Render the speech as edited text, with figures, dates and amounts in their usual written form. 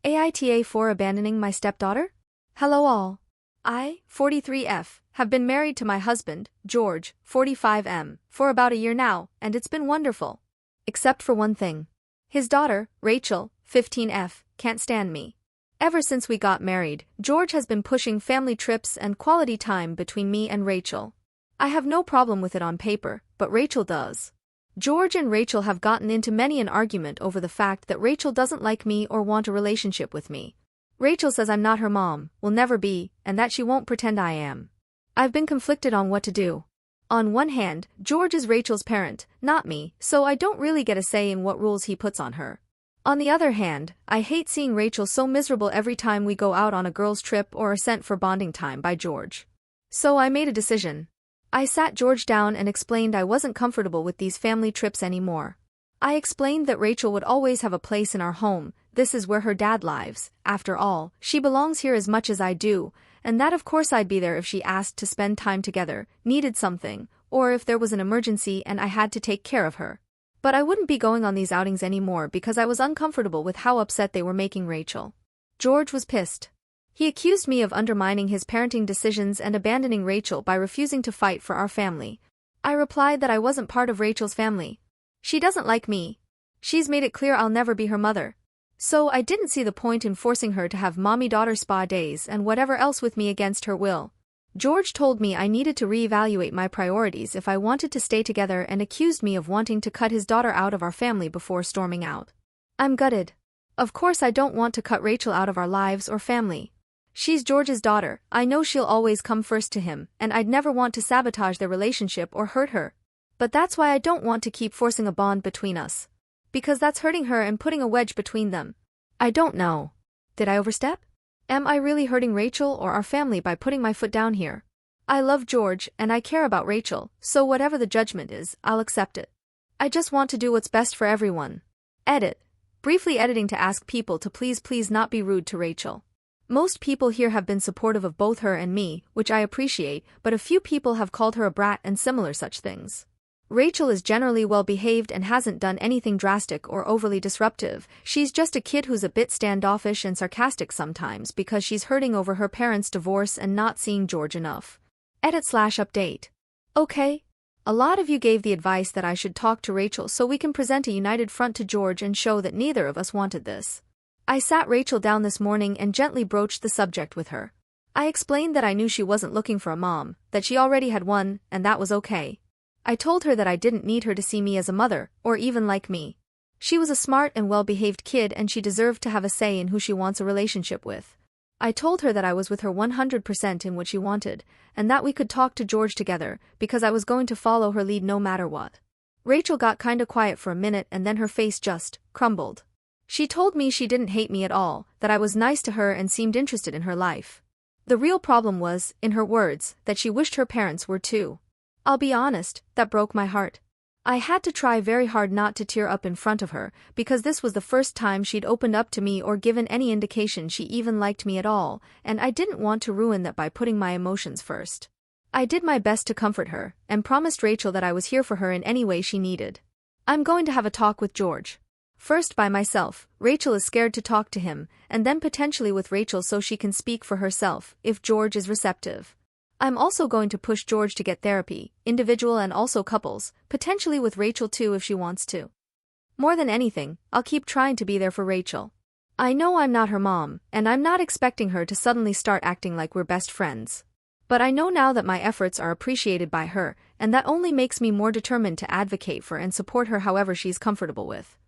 AITA for abandoning my stepdaughter? Hello all. I, 43F, have been married to my husband, George, 45M, for about a year now, and it's been wonderful. Except for one thing. His daughter, Rachel, 15F, can't stand me. Ever since we got married, George has been pushing family trips and quality time between me and Rachel. I have no problem with it on paper, but Rachel does. George and Rachel have gotten into many an argument over the fact that Rachel doesn't like me or want a relationship with me. Rachel says I'm not her mom, will never be, and that she won't pretend I am. I've been conflicted on what to do. On one hand, George is Rachel's parent, not me, so I don't really get a say in what rules he puts on her. On the other hand, I hate seeing Rachel so miserable every time we go out on a girls' trip or are sent for bonding time by George. So I made a decision. I sat George down and explained I wasn't comfortable with these family trips anymore. I explained that Rachel would always have a place in our home, this is where her dad lives, after all, she belongs here as much as I do, and that of course I'd be there if she asked to spend time together, needed something, or if there was an emergency and I had to take care of her. But I wouldn't be going on these outings anymore because I was uncomfortable with how upset they were making Rachel. George was pissed. He accused me of undermining his parenting decisions and abandoning Rachel by refusing to fight for our family. I replied that I wasn't part of Rachel's family. She doesn't like me. She's made it clear I'll never be her mother. So I didn't see the point in forcing her to have mommy-daughter spa days and whatever else with me against her will. George told me I needed to reevaluate my priorities if I wanted to stay together and accused me of wanting to cut his daughter out of our family before storming out. I'm gutted. Of course I don't want to cut Rachel out of our lives or family. She's George's daughter, I know she'll always come first to him, and I'd never want to sabotage their relationship or hurt her. But that's why I don't want to keep forcing a bond between us. Because that's hurting her and putting a wedge between them. I don't know. Did I overstep? Am I really hurting Rachel or our family by putting my foot down here? I love George and I care about Rachel, so whatever the judgment is, I'll accept it. I just want to do what's best for everyone. Edit. Briefly editing to ask people to please not be rude to Rachel. Most people here have been supportive of both her and me, which I appreciate, but a few people have called her a brat and similar such things. Rachel is generally well-behaved and hasn't done anything drastic or overly disruptive, she's just a kid who's a bit standoffish and sarcastic sometimes because she's hurting over her parents' divorce and not seeing George enough. Edit/update. Okay. A lot of you gave the advice that I should talk to Rachel so we can present a united front to George and show that neither of us wanted this. I sat Rachel down this morning and gently broached the subject with her. I explained that I knew she wasn't looking for a mom, that she already had one, and that was okay. I told her that I didn't need her to see me as a mother, or even like me. She was a smart and well-behaved kid and she deserved to have a say in who she wants a relationship with. I told her that I was with her 100% in what she wanted, and that we could talk to George together, because I was going to follow her lead no matter what. Rachel got kinda quiet for a minute and then her face just crumbled. She told me she didn't hate me at all, that I was nice to her and seemed interested in her life. The real problem was, in her words, that she wished her parents were too. I'll be honest, that broke my heart. I had to try very hard not to tear up in front of her, because this was the first time she'd opened up to me or given any indication she even liked me at all, and I didn't want to ruin that by putting my emotions first. I did my best to comfort her, and promised Rachel that I was here for her in any way she needed. I'm going to have a talk with George. First by myself, Rachel is scared to talk to him, and then potentially with Rachel so she can speak for herself, if George is receptive. I'm also going to push George to get therapy, individual and also couples, potentially with Rachel too if she wants to. More than anything, I'll keep trying to be there for Rachel. I know I'm not her mom, and I'm not expecting her to suddenly start acting like we're best friends. But I know now that my efforts are appreciated by her, and that only makes me more determined to advocate for and support her however she's comfortable with.